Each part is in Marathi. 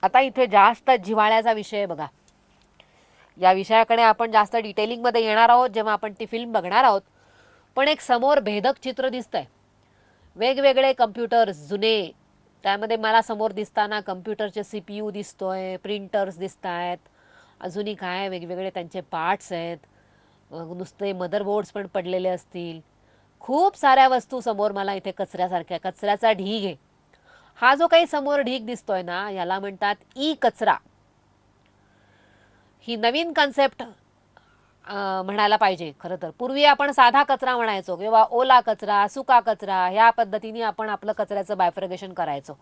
आता इथे जास्त जिव्हाळ्याचा विषय आहे बघा. या विषयाकडे आपण जास्त डिटेलिंगमध्ये येणार आहोत जेव्हा आपण ती फिल्म बघणार आहोत. पण एक समोर भेदक चित्र दिसतंय. वेगवेगळे कम्प्युटर्स जुने, त्यामध्ये मला समोर दिसताना कम्प्युटरचे CPU दिसतोय, प्रिंटर्स दिसत आहेत, अजूनही काय वेगवेगळे त्यांचे पार्ट्स आहेत, नुसते मदरबोर्ड्स पण पडलेले असतील. खूप साऱ्या वस्तू समोर मला इथे कचऱ्यासारख्या, कचऱ्याचा ढीग आहे. हा जो काही समोर ढीग दिसतोय ना, याला म्हणतात ई कचरा. ही नवीन कन्सेप्ट म्हणायला पाहिजे. खरं तर पूर्वी आपण साधा कचरा म्हणायचो किंवा ओला कचरा, सुका कचरा, ह्या पद्धतीने आपण आपलं कचऱ्याचं बायफर्गेशन करायचो.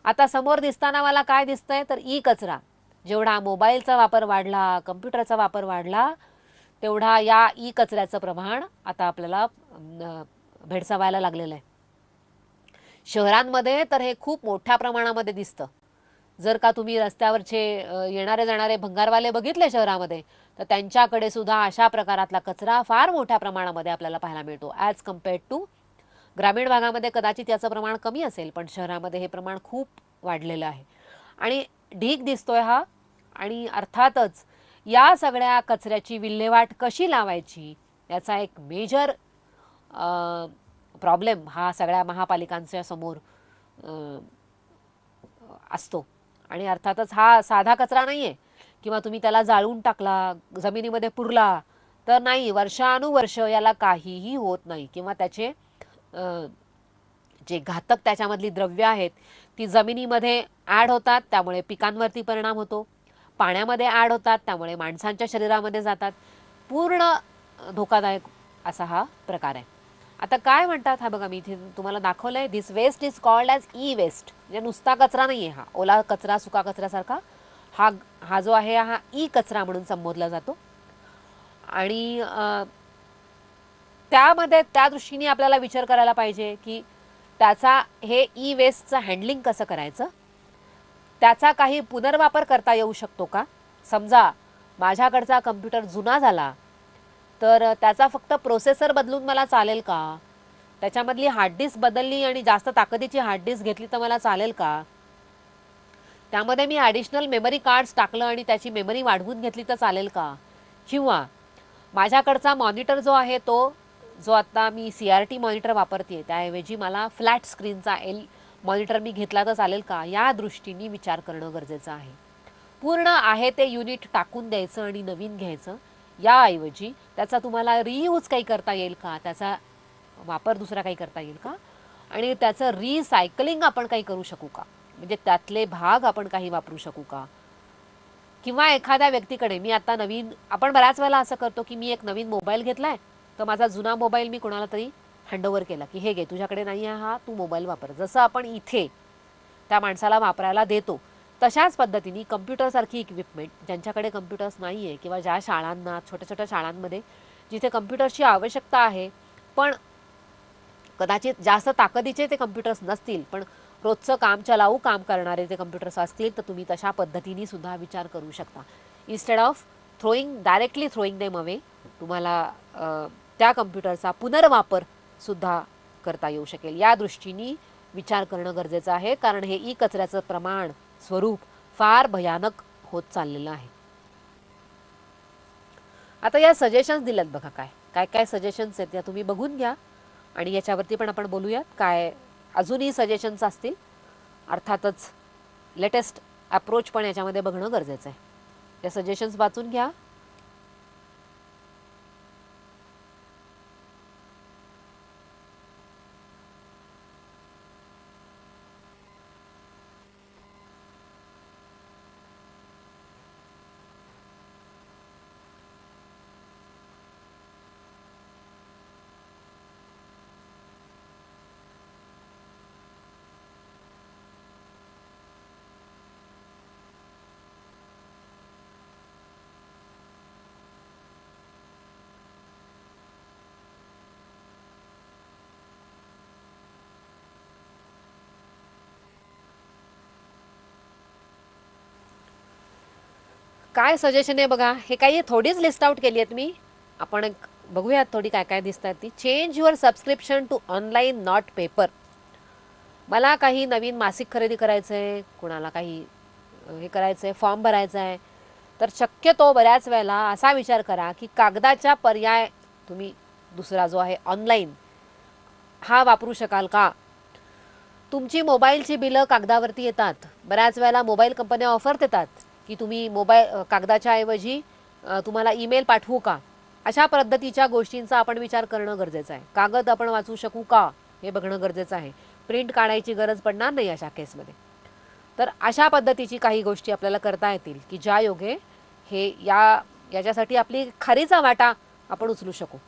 आता समोर दिसताना मला काय दिसतंय तर ई कचरा. जेवढा मोबाईलचा वापर वाढला, कम्प्युटरचा वापर वाढला, तेवढा या ई कचऱ्याचं प्रमाण आता आपल्याला भेडसावायला लागलेलं आहे. शहरांमध्ये तर हे खूप मोठ्या प्रमाणामध्ये दिसतं. जर का तुम्ही रस्त्यावरचे येणारे जाणारे भंगारवाले बघितले शहरामध्ये, तर त्यांच्याकडे सुद्धा अशा प्रकारातला कचरा फार मोठ्या प्रमाणामध्ये आपल्याला पाहायला मिळतो ॲज कम्पेअर्ड टू ग्रामीण भागामध्ये. कदाचित याचं प्रमाण कमी असेल, पण शहरामध्ये हे प्रमाण खूप वाढलेलं आहे आणि ढीग दिसतोय हा. आणि अर्थातच या सगळ्या कचऱ्याची विल्हेवाट कशी लावायची याचा एक मेजर प्रॉब्लेम हा सगळ्या महापालिकांच्या समोर असतो. आणि अर्थातच हा साधा कचरा नाही आहे किंवा तुम्ही त्याला जाळून टाकला, जमिनीमध्ये पुरला तर नाही, वर्षानुवर्ष याला काहीही होत नाही किंवा त्याचे जे घातक त्याच्यामधली द्रव्य आहेत ती जमिनीमध्ये ॲड होतात, त्यामुळे पिकांवरती परिणाम होतो. पाण्यामध्ये ॲड होतात, त्यामुळे माणसांच्या शरीरामध्ये जातात. पूर्ण धोकादायक असा हा प्रकार आहे. आता काय म्हणतात, हा बघा मी इथे तुम्हाला दाखवलं आहे, this waste is called as e waste. म्हणजे नुसता कचरा नाही आहे हा, ओला कचरा सुका कचऱ्यासारखा हा जो आहे हा ई कचरा म्हणून संबोधला जातो. आणि त्यामध्ये त्या दृष्टीने आपल्याला विचार करायला पाहिजे की त्याचा हे ई वेस्टचं हँडलिंग कसं करायचं, त्याचा काही पुनर्वापर करता येऊ शकतो का. समजा माझ्याकडचा कम्प्युटर जुना झाला तर त्याचा फक्त प्रोसेसर बदलून मला चालेल का, त्याच्यामधली हार्ड डिस्क बदलली आणि जास्त ताकदीची हार्ड डिस्क घेतली तर मला चालेल का, त्यामध्ये मी ॲडिशनल मेमरी कार्ड्स टाकलं आणि त्याची मेमरी वाढवून घेतली तर चालेल का. किंवा माझ्याकडचा मॉनिटर जो आहे तो जो आता मी CRT मॉनिटर वापरते त्याऐवजी मला फ्लॅट स्क्रीनचा मॉनिटर मी घेतला तर चालेल का. या दृष्टीने विचार करणं गरजेचं आहे. पूर्ण आहे ते युनिट टाकून द्यायचं आणि नवीन घ्यायचं, याऐवजी त्याचा तुम्हाला रियूज काही करता येईल का, त्याचा वापर दुसरा काही करता येईल का, आणि त्याचं रिसायकलिंग आपण काही करू शकू का, म्हणजे त्यातले भाग आपण काही वापरू शकू का. किंवा एखाद्या व्यक्तीकडे मी आता नवीन, आपण बऱ्याच वेळेला असं करतो की मी एक नवीन मोबाईल घेतलाय तर माझा जुना मोबाईल मी कोणाला तरी हँडओव्हर केला की हे घे, तुझ्याकडे नाही आहे हा, तू मोबाईल वापर. जसं आपण इथे त्या माणसाला वापरायला देतो तशाच पद्धतीने कम्प्युटरसारखी इक्विपमेंट ज्यांच्याकडे कम्प्युटर्स नाही आहे किंवा ज्या शाळांना, छोट्या छोट्या शाळांमध्ये जिथे कम्प्युटर्सची आवश्यकता आहे पण कदाचित जास्त ताकदीचे ते कम्प्युटर्स नसतील, पण रोजचं काम चलाऊ काम करणारे ते कम्प्युटर्स असतील, तर तुम्ही तशा पद्धतीने सुद्धा विचार करू शकता. Instead of directly throwing them away, तुम्हाला त्या कम्प्युटरचा पुनर्वापर सुद्धा करता येऊ शकेल. या दृष्टीने विचार करणं गरजेचं आहे, कारण हे ई कचऱ्याचं प्रमाण, स्वरूप फार भयानक होत चाललेलं आहे. आता या सजेशन्स दिल्यात बघा, काय काय काय सजेशन्स आहेत या तुम्ही बघून घ्या आणि याच्यावरती पण आपण बोलूयात. काय अजूनही सजेशन्स असतील, अर्थातच लेटेस्ट अप्रोच पण याच्यामध्ये बघणं गरजेचं आहे. या सजेशन्स वाचून घ्या. काय सजेशन आहे बघा, हे काही थोडीच लिस्ट आउट केली आहेत मी, आपण बघूयात थोडी काय काय दिसतात ती. Change your subscription to online not paper. मला काही नवीन मासिक खरेदी करायचं आहे, कुणाला काही हे करायचं आहे, फॉर्म भरायचा आहे, तर शक्यतो बऱ्याच वेळेला असा विचार करा की कागदाच्या पर्याय तुम्ही दुसरा जो आहे ऑनलाईन हा वापरू शकाल का. तुमची मोबाईलची बिलं कागदावरती येतात. बऱ्याच वेळेला मोबाईल कंपन्या ऑफर देतात की तुम्ही मोबाईल कागदाच्या ऐवजी तुम्हाला ईमेल पाठवू का. अशा पद्धतीच्या गोष्टींचा आपण विचार करणं गरजेचं आहे. कागद आपण वाचू शकू का हे बघणं गरजेचं आहे. प्रिंट काढायची गरज पडणार नाही अशा केसमध्ये. तर अशा पद्धतीची काही गोष्टी आपल्याला करता येतील की ज्या योगे हे याच्यासाठी आपली खरीचा वाटा आपण उचलू शकू.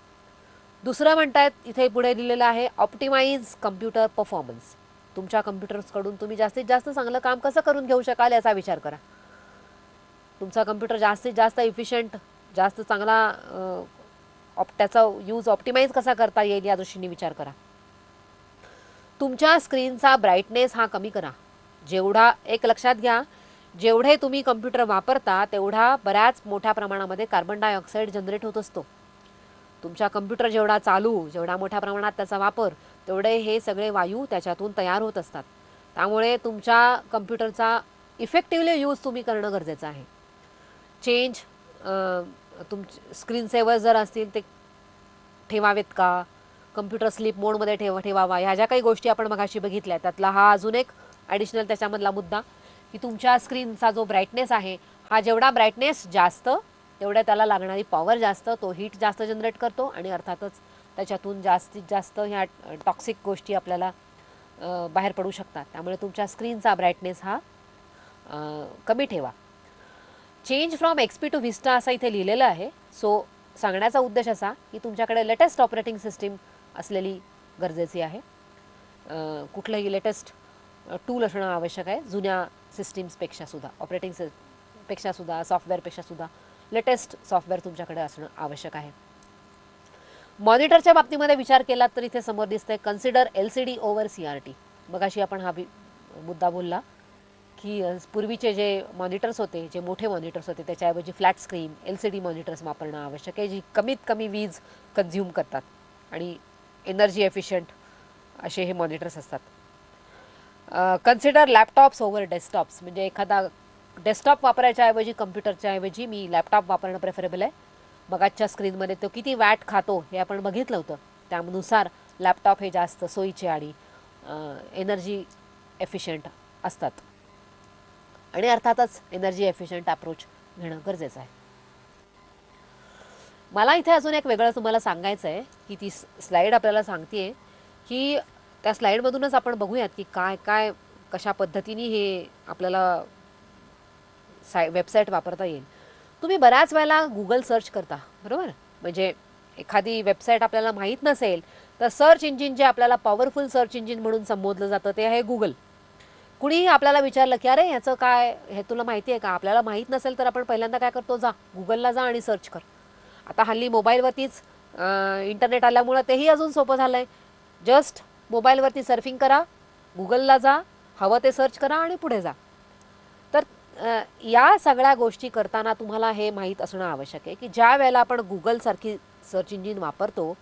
दुसरं म्हणतायत इथे पुढे दिलेलं आहे ऑप्टिमाइज कम्प्युटर परफॉर्मन्स. तुमच्या कम्प्युटर्सकडून तुम्ही जास्तीत जास्त चांगलं काम कसं करून घेऊ शकाल याचा विचार करा. तुमचा कम्प्युटर जास्तीत जास्त इफिशियंट, जास्त चांगला त्याचा यूज ऑप्टिमाइज कसा करता येईल या दृष्टीने विचार करा. तुमच्या स्क्रीनचा ब्राईटनेस हा कमी करा. जेवढा एक लक्षात घ्या, जेवढे तुम्ही कम्प्युटर वापरता तेवढा बऱ्याच मोठ्या प्रमाणामध्ये कार्बन डायऑक्साईड जनरेट होत असतो. तुमचा कम्प्युटर जेवढा चालू, जेवढा मोठ्या प्रमाणात त्याचा वापर, तेवढे हे सगळे वायू त्याच्यातून तयार होत असतात. त्यामुळे तुमच्या कम्प्युटरचा इफेक्टिव्हली यूज तुम्ही करणं गरजेचं आहे. चेंज स्क्रीन सेवर जर असतील ते ठेवावेत का, कम्प्युटर स्लीप मोडमध्ये ठेवावा, ह्या ज्या काही गोष्टी आपण मगाशी बघितल्या त्यातला हा अजून एक ॲडिशनल त्याच्यामधला मुद्दा की तुमच्या स्क्रीनचा जो ब्राईटनेस आहे हा जेवढा ब्राईटनेस जास्त तेवढ्या त्याला लागणारी पॉवर जास्त, तो हीट जास्त जनरेट करतो आणि अर्थातच त्याच्यातून जास्तीत जास्त ह्या टॉक्सिक गोष्टी आपल्याला बाहेर पडू शकतात. त्यामुळे तुमच्या स्क्रीनचा ब्राईटनेस हा कमी ठेवा. Change from XP to Vista असा इथे लिहिलेलं आहे. सो सांगण्याचा उद्देश असा की तुमच्याकडे लेटेस्ट ऑपरेटिंग सिस्टीम असलेली गरजेची आहे. कुठलंही लेटेस्ट टूल असणं आवश्यक आहे. जुन्या सिस्टीम्सपेक्षा सुद्धा, ऑपरेटिंग पेक्षा सुद्धा, सॉफ्टवेअरपेक्षा सुद्धा लेटेस्ट सॉफ्टवेअर तुमच्याकडे असणं आवश्यक आहे. मॉनिटरच्या बाबतीमध्ये विचार केला तर इथे समोर दिसतंय कन्सिडर LCD ओव्हर CRT. मगाशी आपण हा मुद्दा बोलला की पूर्वीचे जे मॉनिटर्स होते, जे मोठे मॉनिटर्स होते, त्याच्याऐवजी फ्लॅट स्क्रीन LCD मॉनिटर्स वापरणं आवश्यक आहे, जी कमीत कमी वीज कन्झ्युम करतात आणि एनर्जी एफिशियंट असे हे मॉनिटर्स असतात. Consider laptops over desktops. म्हणजे एखादा डेस्कटॉप वापरायच्या ऐवजी, कम्प्युटरच्या ऐवजी मी लॅपटॉप वापरणं प्रेफरेबल आहे. मगाच्या स्क्रीनमध्ये तो किती वॅट खातो हे आपण बघितलं होतं. त्यानुसार लॅपटॉप हे जास्त सोयीचे आणि एनर्जी एफिशियंट असतात आणि अर्थातच एनर्जी एफिशियंट अप्रोच घेणं गरजेचं आहे. मला इथे अजून एक वेगळं तुम्हाला सांगायचं आहे की ती स्लाईड आपल्याला सांगते की त्या स्लाईडमधूनच आपण बघूयात की काय काय कशा पद्धतीने हे आपल्याला वेबसाईट वापरता येईल. तुम्ही बऱ्याच वेळेला गुगल सर्च करता, बरोबर. म्हणजे एखादी वेबसाईट आपल्याला माहीत नसेल तर सर्च इंजिन जे आपल्याला पॉवरफुल सर्च इंजिन म्हणून संबोधलं जातं ते आहे गुगल. कुणीही आपल्याला विचारलं की अरे ह्याचं काय, हे तुला माहिती आहे का, आपल्याला माहीत नसेल तर आपण पहिल्यांदा काय करतो, जा गुगलला जा आणि सर्च कर. आता हल्ली मोबाईलवरतीच इंटरनेट आल्यामुळं तेही अजून सोपं झालं आहे. जस्ट मोबाईलवरती सर्फिंग करा, गुगलला जा, हवं ते सर्च करा आणि पुढे जा. तर या सगळ्या गोष्टी करताना तुम्हाला हे माहीत असणं आवश्यक आहे की ज्या वेळेला आपण गुगलसारखी सर्च इंजिन वापरतो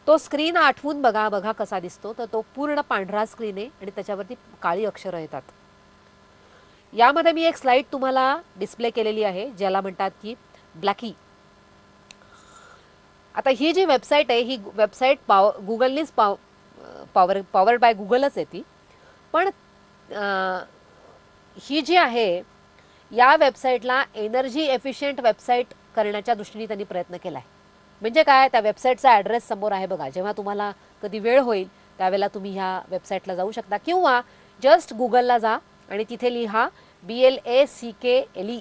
तो स्क्रीन आठवून बघा कसा दिसतो. तर तो पूर्ण पांढरा स्क्रीन आहे आणि त्याच्यावरती काळी अक्षरं येतात. यामध्ये मी एक स्लाईड तुम्हाला डिस्प्ले केलेली आहे ज्याला म्हणतात की ब्लॅकी. आता ही जी वेबसाईट आहे ही वेबसाईट गुगलनीच पॉवर्ड बाय गुगलच आहे ती. पण ही जी आहे या वेबसाईटला एनर्जी एफिशियंट वेबसाईट करण्याच्या दृष्टीने त्यांनी प्रयत्न केला आहे. म्हणजे काय, त्या वेबसाईटचा ॲड्रेस समोर आहे बघा. जेव्हा तुम्हाला कधी वेळ होईल त्यावेळेला तुम्ही ह्या वेबसाईटला जाऊ शकता किंवा जस्ट गुगलला जा आणि तिथे लिहा BLACKLE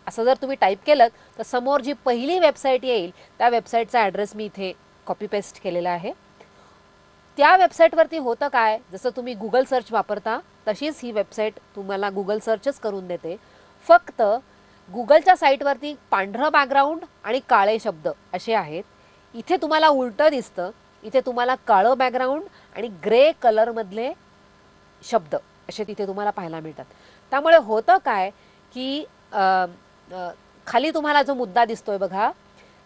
असं जर तुम्ही टाईप केलं तर समोर जी पहिली वेबसाईट येईल त्या वेबसाईटचा ॲड्रेस मी इथे कॉपी पेस्ट केलेला आहे. त्या वेबसाईटवरती होतं काय, जसं तुम्ही गुगल सर्च वापरता तशीच ही वेबसाईट तुम्हाला गुगल सर्चच करून देते. फक्त गुगलच्या साईटवरती पांढरं बॅकग्राऊंड आणि काळे शब्द असे आहेत. इथे तुम्हाला उलटं दिसतं. इथे तुम्हाला काळं बॅकग्राऊंड आणि ग्रे कलरमधले शब्द असे तिथे तुम्हाला पाहायला मिळतात. त्यामुळे होतं काय की खाली तुम्हाला जो मुद्दा दिसतोय बघा,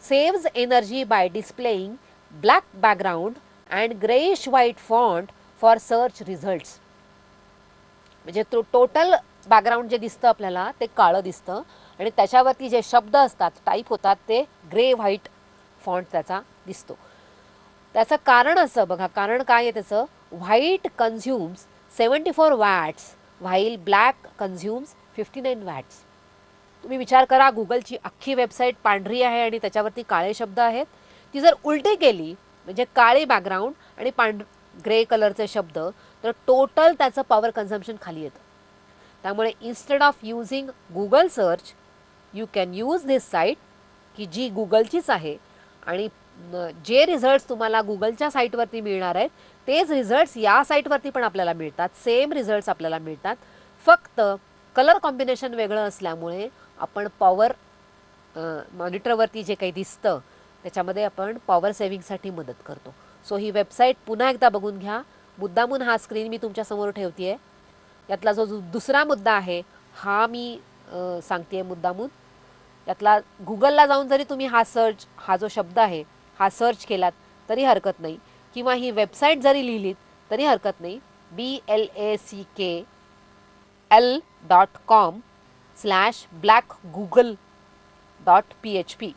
saves energy by displaying black background and greyish white font for search results. म्हणजे तो टोटल बॅकग्राऊंड जे दिसतं आपल्याला ते काळं दिसतं आणि त्याच्यावरती जे शब्द असतात टाईप होतात ते ग्रे व्हाईट फॉन्ट त्याचा दिसतो. त्याचं कारण असं बघा, कारण काय आहे त्याचं, white consumes 74 watts while black consumes 59 watts. तुम्ही विचार करा, गुगलची अख्खी वेबसाईट पांढरी आहे आणि त्याच्यावरती काळे शब्द आहेत. ती जर उलटी केली म्हणजे काळी बॅकग्राऊंड आणि ग्रे कलरचे शब्द, तर टोटल त्याचं पॉवर कन्झम्पशन खाली येतं. त्यामुळे instead of using Google search you can use this site, की जी गुगलचीच आहे आणि जे रिझल्ट्स तुम्हाला गुगलच्या साईटवरती मिळणार आहेत तेच रिझल्ट्स या साईटवरती पण आपल्याला मिळतात. सेम रिझल्ट्स आपल्याला मिळतात, फक्त कलर कॉम्बिनेशन वेगळं असल्यामुळे आपण पॉवर मॉनिटरवरती जे काही दिसतं त्याच्यामध्ये आपण पॉवर सेव्हिंगसाठी मदत करतो. सो ही वेबसाईट पुन्हा एकदा बघून घ्या. मुद्दामून हा स्क्रीन मी तुमच्यासमोर ठेवते आहे. यातला जो दुसरा मुद्दा आहे हा मी सांगते आहे मुद्दामून. यातला गुगलला जाऊन जरी तुम्ही हा जो शब्द आहे हा सर्च केलात तरी हरकत नाही, किंवा ही वेबसाईट जरी लिहिलीत तरी हरकत नाही. blackl.com/blackgoogle.php.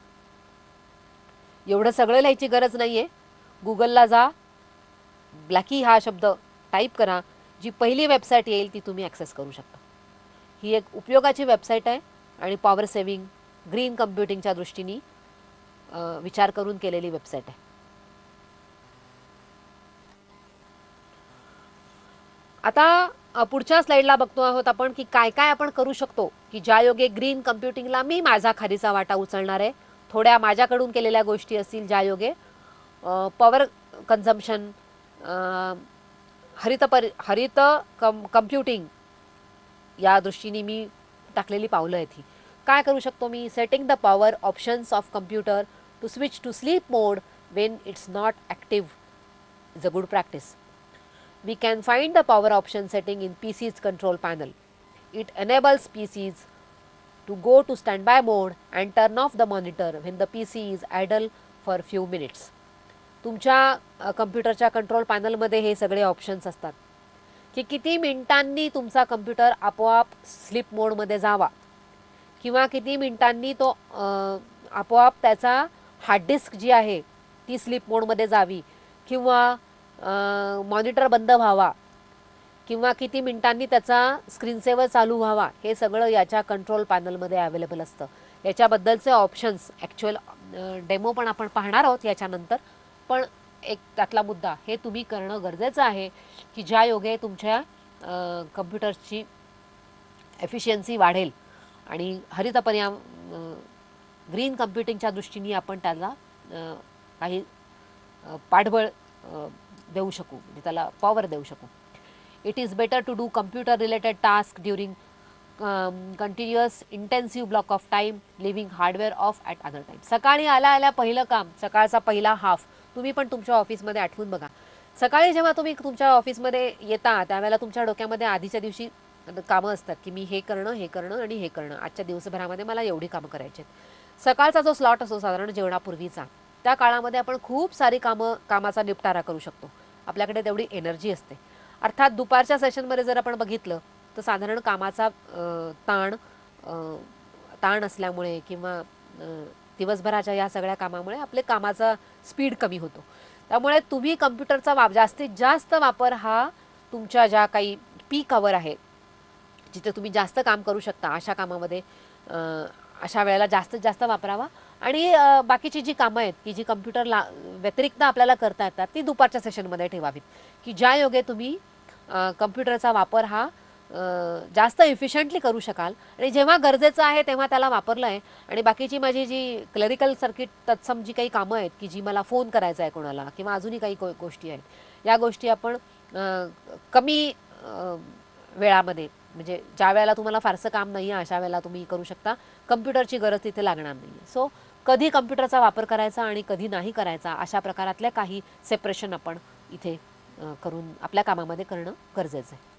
एवढं सगळं लिहायची गरज नाही आहे. गुगलला जा, ब्लॅकी हा शब्द टाईप करा, जी पहिली वेबसाईट येईल ती तुम्ही ॲक्सेस करू शकता. ही एक उपयोगाची वेबसाईट आहे आणि पॉवर सेव्हिंग ग्रीन कम्प्युटिंगच्या दृष्टीने विचार करून केलेली वेबसाईट आहे. आता पुढच्या स्लाईडला बघतो आहोत आपण की काय काय आपण करू शकतो की ज्यायोगे ग्रीन कम्प्युटिंगला मी माझा खारीचा वाटा उचलणार आहे. थोड्या माझ्याकडून केलेल्या गोष्टी असतील ज्यायोगे पॉवर कन्झम्पशन, हरित कम्प्युटिंग या दृष्टीने मी टाकलेली पावलं आहेत. ही काय करू शकतो मी? Setting the power options of computer to switch to sleep mode when it's not active is a good practice. We can find the power option setting in PC's control panel. It enables PCs to go to standby mode and turn off the monitor when the PC is idle for few minutes. तुमच्या कम्प्युटरच्या कंट्रोल पॅनलमध्ये हे सगळे ऑप्शन्स असतात की किती मिनिटांनी तुमचा कम्प्युटर आपोआप स्लीप मोडमध्ये जावा, किंवा किती मिनिटांनी तो आपोआप त्याचा हार्ड डिस्क जी आहे ती स्लीप मोडमध्ये जावी, किंवा मॉनिटर बंद व्हावा, किंवा किती मिनिटांनी त्याचा स्क्रीनसेवर चालू व्हावा. हे सगळं याच्या कंट्रोल पॅनलमध्ये अवेलेबल असतं. याच्याबद्दलचे ऑप्शन्स ॲक्च्युअल डेमो पण आपण पाहणार आहोत याच्यानंतर. पण एक त्यातला मुद्दा हे तुम्ही करणं गरजेचं आहे की ज्यायोगे तुमच्या कम्प्युटरची एफिशियन्सी वाढेल आणि हरित पर्यावरण ग्रीन कम्प्युटिंगच्या दृष्टीने आपण त्याला काही पाठबळ देऊ शकू, म्हणजे त्याला पॉवर देऊ शकू. It is better to do computer related task during continuous intensive block of time leaving hardware off at other time. सकाळी आल्या पहिलं काम, सकाळचा पहिला हाफ तुम्ही पण तुमच्या ऑफिसमध्ये आठवून बघा. सकाळी जेव्हा तुम्ही तुमच्या ऑफिसमध्ये येता त्यावेळेला तुमच्या डोक्यामध्ये आधीच्या दिवशी कामं असतात की मी हे करणं आणि हे करणं, आजच्या दिवसभरामध्ये मला एवढी कामं करायची आहेत. सकाळचा जो स्लॉट असतो साधारण जेवणापूर्वीचा, त्या काळामध्ये आपण खूप सारी कामाचा निपटारा करू शकतो. आपल्याकडे तेवढी एनर्जी असते. अर्थात दुपारच्या सेशनमध्ये जर आपण बघितलं तर साधारण कामाचा ताण असल्यामुळे किंवा दिवसभराच्या या सगळ्या कामामुळे आपले कामाचा स्पीड कमी होतो. त्यामुळे तुम्ही कम्प्युटरचा जास्तीत जास्त वापर हा तुमच्या ज्या काही पीक आवर आहे, जिथे तुम्ही जास्त काम करू शकता, अशा कामामध्ये अशा वेळेला जास्तीत जास्त वापरावा. आणि बाकीची जी कामं आहेत की जी कम्प्युटरला व्यतिरिक्त आपल्याला करता येतात ती दुपारच्या सेशनमध्ये ठेवावीत, की ज्यायोगे तुम्ही कम्प्युटरचा वापर हा जास्त इफिशियंटली करू शकाल. आणि जेव्हा गरजेचं आहे तेव्हा त्याला वापरलं आहे. आणि बाकीची माझी जी क्लरिकल सर्किट तत्सम जी काही कामं आहेत की जी मला फोन करायचा आहे कोणाला, किंवा अजूनही काही गोष्टी आहेत, या गोष्टी आपण कमी वेळामध्ये, म्हणजे ज्या वेळेला तुम्हाला फारसं काम नाही आहे अशा वेळेला तुम्ही करू शकता. कम्प्युटरची गरज तिथे लागणार नाही आहे. सो कधी कम्प्युटरचा वापर करायचा आणि कधी नाही करायचा अशा प्रकारातल्या काही सेपरेशन आपण इथे करून आपल्या कामामध्ये करणं गरजेचं आहे.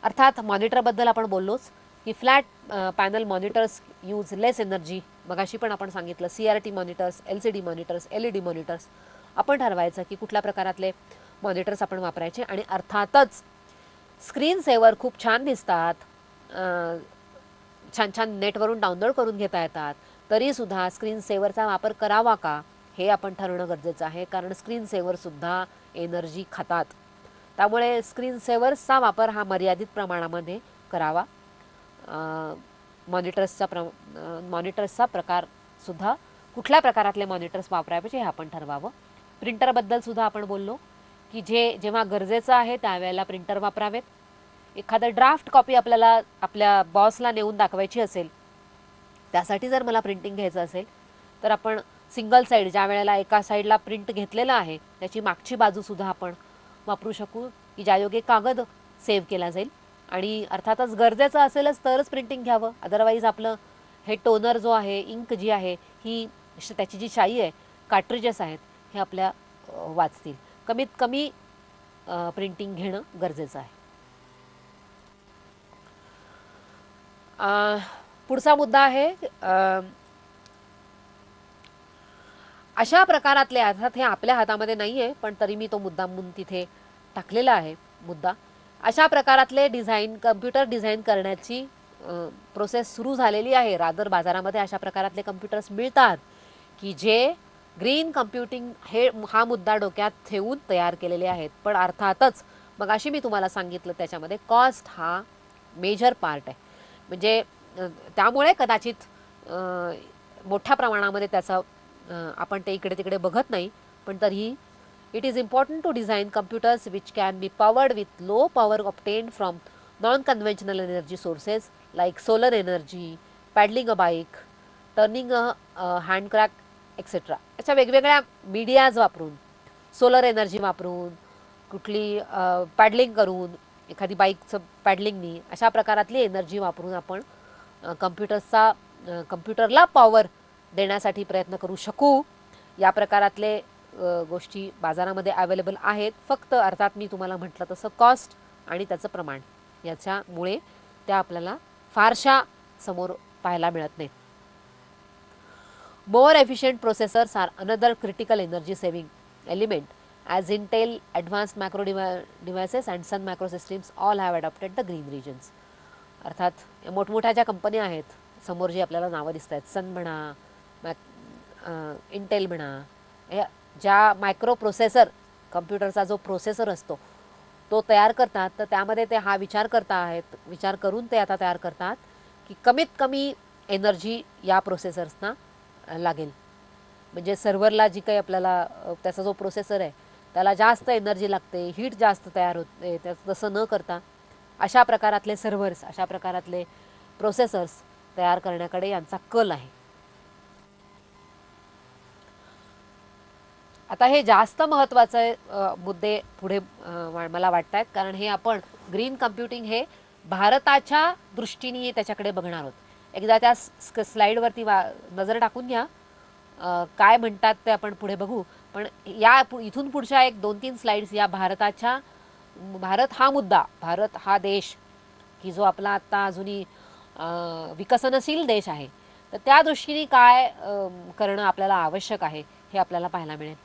अर्थात मॉनिटरबद्दल आपण बोललोच की फ्लॅट पॅनल मॉनिटर्स यूज लेस एनर्जी. मगाशी पण आपण सांगितलं CRT monitors, LCD monitors, LED monitors. आपण ठरवायचं की कुठल्या प्रकारातले मॉनिटर्स आपण वापरायचे. आणि अर्थातच स्क्रीन सेवर खूप छान दिसतात, छान छान नेटवरून डाउनलोड करून घेता येतात, तरीसुद्धा स्क्रीन सेवरचा वापर करावा का हे आपण ठरवणं गरजेचं आहे, कारण स्क्रीन सेवरसुद्धा एनर्जी खातात. त्यामुळे स्क्रीन सेवर्सचा वापर हा मर्यादित प्रमाणामध्ये करावा. मॉनिटर्सचा प्रकारसुद्धा कुठल्या प्रकारातले मॉनिटर्स वापरायचे हे आपण ठरवावं. प्रिंटरबद्दलसुद्धा आपण बोललो की जेव्हा गरजेचं आहे त्यावेळेला प्रिंटर वापरावेत. एखादं ड्राफ्ट कॉपी आपल्याला आपल्या बॉसला नेऊन दाखवायची असेल, त्यासाठी जर मला प्रिंटिंग घ्यायचं असेल तर आपण सिंगल साईड, ज्या वेळेला एका साईडला प्रिंट घेतलेलं आहे त्याची मागची बाजूसुद्धा आपण वापरू शकू की ज्यायोगे कागद सेव्ह केला जाईल. आणि अर्थातच गरजेचं असेलच तरच प्रिंटिंग घ्यावं, अदरवाईज आपलं हे टोनर जो आहे, इंक जी आहे, ही त्याची जी शाई आहे, कार्ट्रिजेस आहेत, हे आपल्या वाचतील. कमीत कमी प्रिंटिंग घेणं गरजेचं आहे. पुढचा मुद्दा आहे अशा प्रकारातले, अर्थात हे आपल्या हातामध्ये नाही आहे पण तरी मी तो मुद्दा म्हणून तिथे टाकलेला आहे मुद्दा. अशा प्रकारातले डिझाईन, कम्प्युटर डिझाईन करण्याची प्रोसेस सुरू झालेली आहे. रादर बाजारामध्ये अशा प्रकारातले कम्प्युटर्स मिळतात की जे ग्रीन कम्प्युटिंग हा मुद्दा डोक्यात ठेवून तयार केलेले आहेत. पण अर्थातच मगाशी मी तुम्हाला सांगितलं त्याच्यामध्ये कॉस्ट हा मेजर पार्ट आहे. म्हणजे त्यामुळे कदाचित मोठ्या प्रमाणामध्ये त्याचा आपण ते इकडे तिकडे बघत नाही, पण तरीही it is important to design computers which can be powered with low power obtained from non conventional energy sources like solar energy, paddling a bike, turning a handcrank etcetera. अशा वेगवेगळ्या मीडियाज वापरून, सोलर एनर्जी वापरून, कुठली पॅडलिंग करून, एखादी बाईकचं पॅडलिंगनी, अशा प्रकारातली एनर्जी वापरून आपण कम्प्युटरला पॉवर देण्यासाठी प्रयत्न करू शकू. या प्रकारातले गोष्टी बाजारामध्ये अवेलेबल आहेत. फक्त अर्थात मी तुम्हाला म्हटलं तसं कॉस्ट आणि त्याचं प्रमाण याच्यामुळे त्या आपल्याला फारशा समोर पाहायला मिळत नाहीत. More efficient processors are another critical energy saving element as Intel, advanced macro devices and Sun Microsystems all have adopted the green regions. अर्थात मोठमोठ्या ज्या कंपन्या आहेत समोर जी आपल्याला नावं दिसत आहेत, सन म्हणा, इंटेल म्हणा, ज्या मायक्रो प्रोसेसर, कम्प्युटरचा जो प्रोसेसर असतो तो तयार करतात, तर त्यामध्ये ते हा विचार करून ते आता तयार करतात की कमीत कमी एनर्जी या प्रोसेसर्सना लागेल. म्हणजे सर्व्हरला जी काही आपल्याला त्याचा जो प्रोसेसर आहे त्याला जास्त एनर्जी लागते, हीट जास्त तयार होते, तसं न करता अशा प्रकारातले सर्व्हर्स, अशा प्रकारातले प्रोसेसर्स तयार करण्याकडे यांचा कल आहे. आता हे जास्त महत्त्वाचे मुद्दे पुढे मला वाटत आहेत, कारण हे आपण ग्रीन कम्प्युटिंग हे भारताच्या दृष्टीने त्याच्याकडे बघणार आहोत. एकदा त्या स्लाईडवरती नजर टाकून घ्या, काय म्हणतात ते आपण पुढे बघू. पण इथून पुढच्या 1-2-3 स्लाइड्स या भारत हा मुद्दा, भारत हा देश की जो आपला आत्ता अजूनही विकसनशील देश आहे, तर त्या दृष्टीने काय करणं आपल्याला आवश्यक आहे हे आपल्याला पाहायला मिळेल.